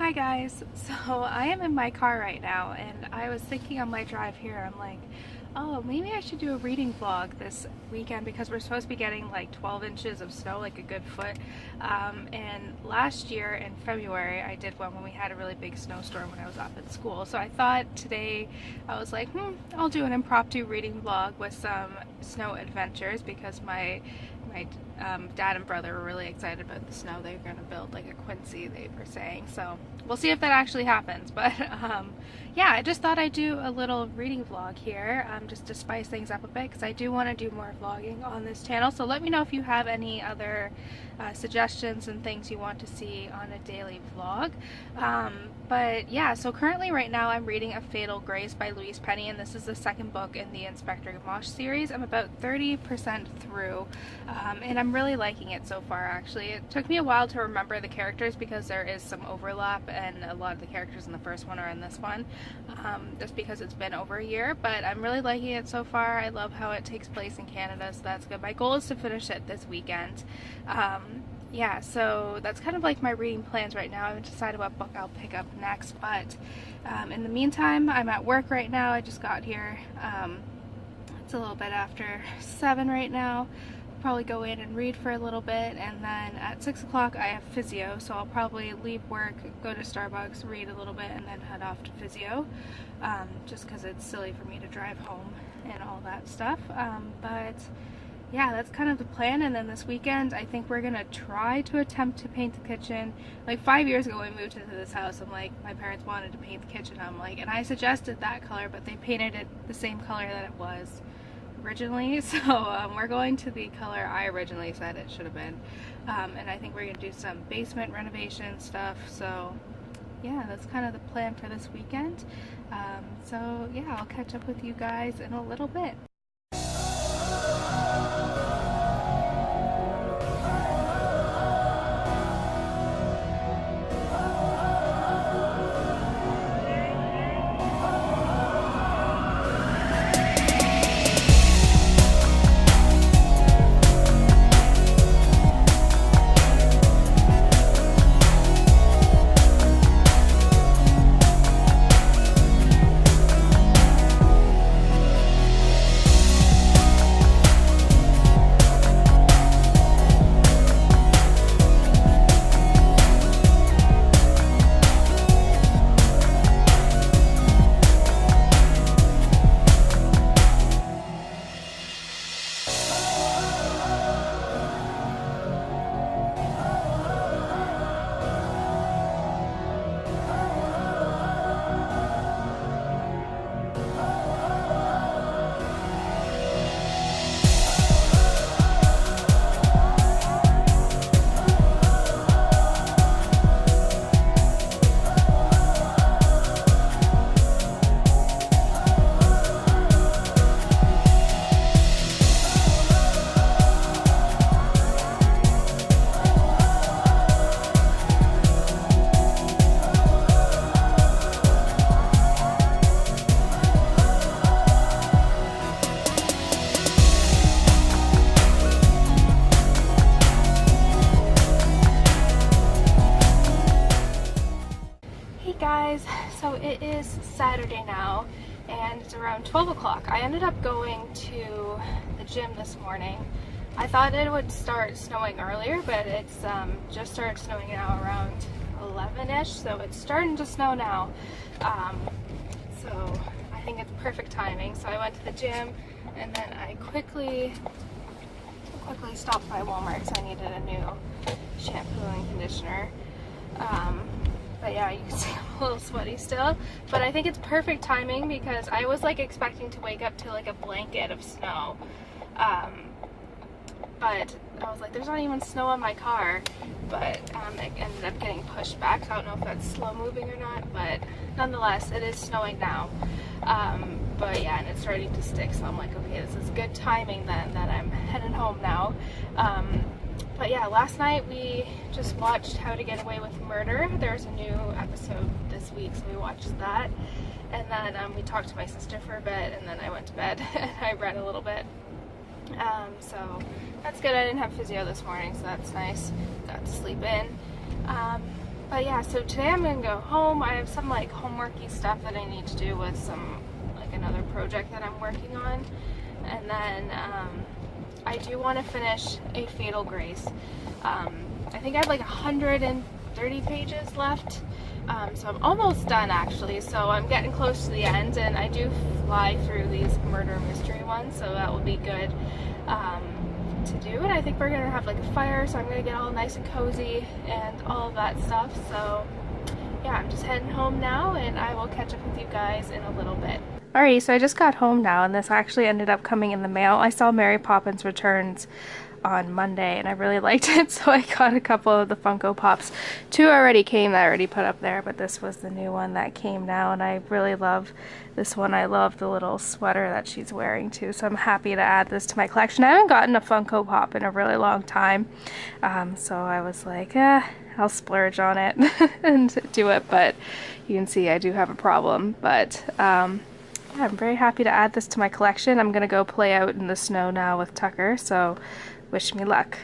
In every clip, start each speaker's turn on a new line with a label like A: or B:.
A: Hi guys, so I am in my car right now and I was thinking on my drive here, I'm like, oh, maybe I should do a reading vlog this weekend because we're supposed to be getting like 12 inches of snow, like a good foot. And last year in February I did one when we had a really big snowstorm when I was off at school. So I thought today, I was like, I'll do an impromptu reading vlog with some snow adventures because my dad and brother were really excited about the snow. They were going to build like a Quincy, they were saying. So we'll see if that actually happens. But yeah, I just thought I'd do a little reading vlog here just to spice things up a bit because I do want to do more vlogging on this channel. So let me know if you have any other suggestions and things you want to see on a daily vlog. But yeah, so currently right now I'm reading A Fatal Grace by Louise Penny, and this is the second book in the Inspector Gamache series. I'm about 30% through, and I'm really liking it so far actually. It took me a while to remember the characters because there is some overlap and a lot of the characters in the first one are in this one, just because it's been over a year, but I'm really liking it so far. I love how it takes place in Canada, so that's good. My goal is to finish it this weekend. Yeah, so that's kind of like my reading plans right now. I haven't decided what book I'll pick up next, but in the meantime, I'm at work right now. I just got here. It's a little bit after 7 right now. I'll probably go in and read for a little bit, and then at 6 o'clock I have physio, so I'll probably leave work, go to Starbucks, read a little bit, and then head off to physio, just because it's silly for me to drive home and all that stuff. But yeah, that's kind of the plan. And then this weekend I think we're gonna try to attempt to paint the kitchen. Like 5 years ago when we moved into this house, I'm like, my parents wanted to paint the kitchen, I'm like, and I suggested that color, but they painted it the same color that it was originally. So we're going to the color I originally said it should have been, and I think we're gonna do some basement renovation stuff. So yeah, that's kind of the plan for this weekend. So yeah, I'll catch up with you guys in a little bit. Guys, so it is Saturday now and it's around 12 o'clock. I ended up going to the gym this morning. I thought it would start snowing earlier, but it's just started snowing now around 11ish, so it's starting to snow now. So I think it's perfect timing. So I went to the gym and then I quickly stopped by Walmart because I needed a new shampoo and conditioner. But yeah, you can see I'm a little sweaty still, but I think it's perfect timing because I was like expecting to wake up to like a blanket of snow, but I was like, there's not even snow on my car, but it ended up getting pushed back, so I don't know if that's slow moving or not, but nonetheless, it is snowing now. But yeah, and it's starting to stick, so I'm like, okay, this is good timing then that I'm heading home now. But yeah, last night we just watched How to Get Away with Murder. There's a new episode this week, so we watched that. And then we talked to my sister for a bit, and then I went to bed and I read a little bit. So that's good. I didn't have physio this morning, so that's nice. Got to sleep in. But yeah, so today I'm gonna go home. I have some like homeworky stuff that I need to do with some like another project that I'm working on, and then I do want to finish A Fatal Grace. I think I have like 130 pages left, so I'm almost done actually. So I'm getting close to the end, and I do fly through these murder mystery ones, so that will be good to do. And I think we're gonna have like a fire, so I'm gonna get all nice and cozy and all of that stuff. So yeah, I'm just heading home now, and I will catch up with you guys in a little bit. Alrighty, so I just got home now, and this actually ended up coming in the mail. I saw Mary Poppins Returns on Monday, and I really liked it, so I got a couple of the Funko Pops. 2 already came that I already put up there, but this was the new one that came now, and I really love this one. I love the little sweater that she's wearing too, so I'm happy to add this to my collection. I haven't gotten a Funko Pop in a really long time, so I was like, I'll splurge on it and do it, but you can see I do have a problem, but yeah, I'm very happy to add this to my collection. I'm gonna go play out in the snow now with Tucker, so wish me luck.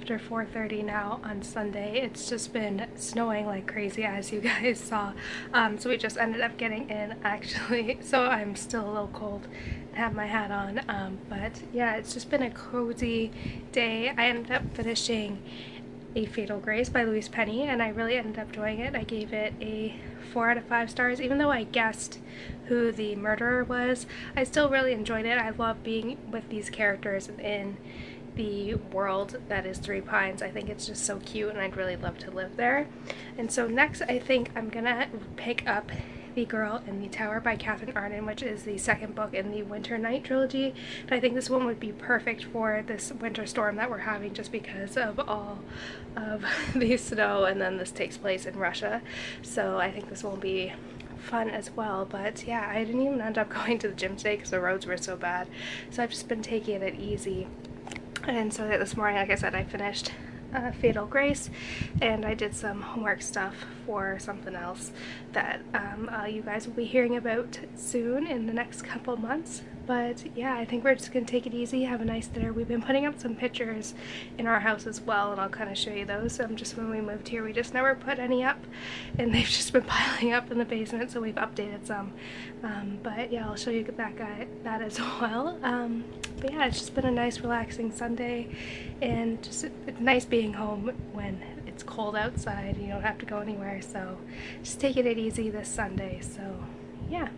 A: after 4:30 now on Sunday. It's just been snowing like crazy, as you guys saw. So we just ended up getting in actually. So I'm still a little cold and have my hat on. But yeah, it's just been a cozy day. I ended up finishing A Fatal Grace by Louise Penny, and I really ended up enjoying it. I gave it a 4 out of 5 stars. Even though I guessed who the murderer was, I still really enjoyed it. I love being with these characters in the world that is Three Pines. I think it's just so cute, and I'd really love to live there. And so next, I think I'm gonna pick up The Girl in the Tower by Catherine Arden, which is the second book in the Winter Night trilogy. And I think this one would be perfect for this winter storm that we're having, just because of all of the snow, and then this takes place in Russia. So I think this will be fun as well. But yeah, I didn't even end up going to the gym today because the roads were so bad. So I've just been taking it easy. And so this morning, like I said, I finished Fatal Grace, and I did some homework stuff for something else that you guys will be hearing about soon in the next couple months. But yeah, I think we're just gonna take it easy, have a nice dinner. We've been putting up some pictures in our house as well, and I'll kind of show you those. Just when we moved here, we just never put any up, and they've just been piling up in the basement, so we've updated some. But yeah, I'll show you that as well. But yeah, it's just been a nice relaxing Sunday, and just it's nice being home when it's cold outside and you don't have to go anywhere. So just taking it easy this Sunday. So yeah.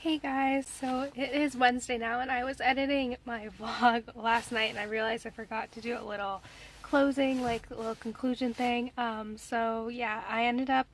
A: Hey guys, so it is Wednesday now, and I was editing my vlog last night and I realized I forgot to do a little closing, like a little conclusion thing. So yeah, I ended up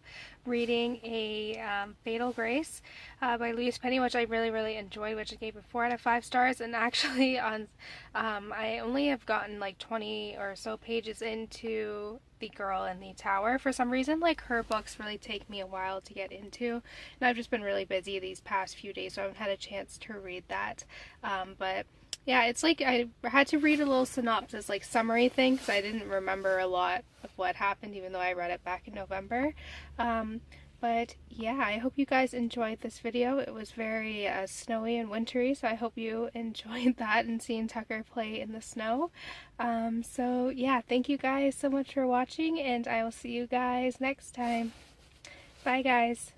A: reading a Fatal Grace by Louise Penny, which I really enjoyed, which I gave it 4 out of 5 stars. And actually on I only have gotten like 20 or so pages into The Girl in the Tower. For some reason, like, her books really take me a while to get into, and I've just been really busy these past few days, so I haven't had a chance to read that. But yeah, it's like I had to read a little synopsis, like summary thing, because I didn't remember a lot of what happened, even though I read it back in November. But yeah, I hope you guys enjoyed this video. It was very snowy and wintry, so I hope you enjoyed that and seeing Tucker play in the snow. So yeah, thank you guys so much for watching, and I will see you guys next time. Bye guys.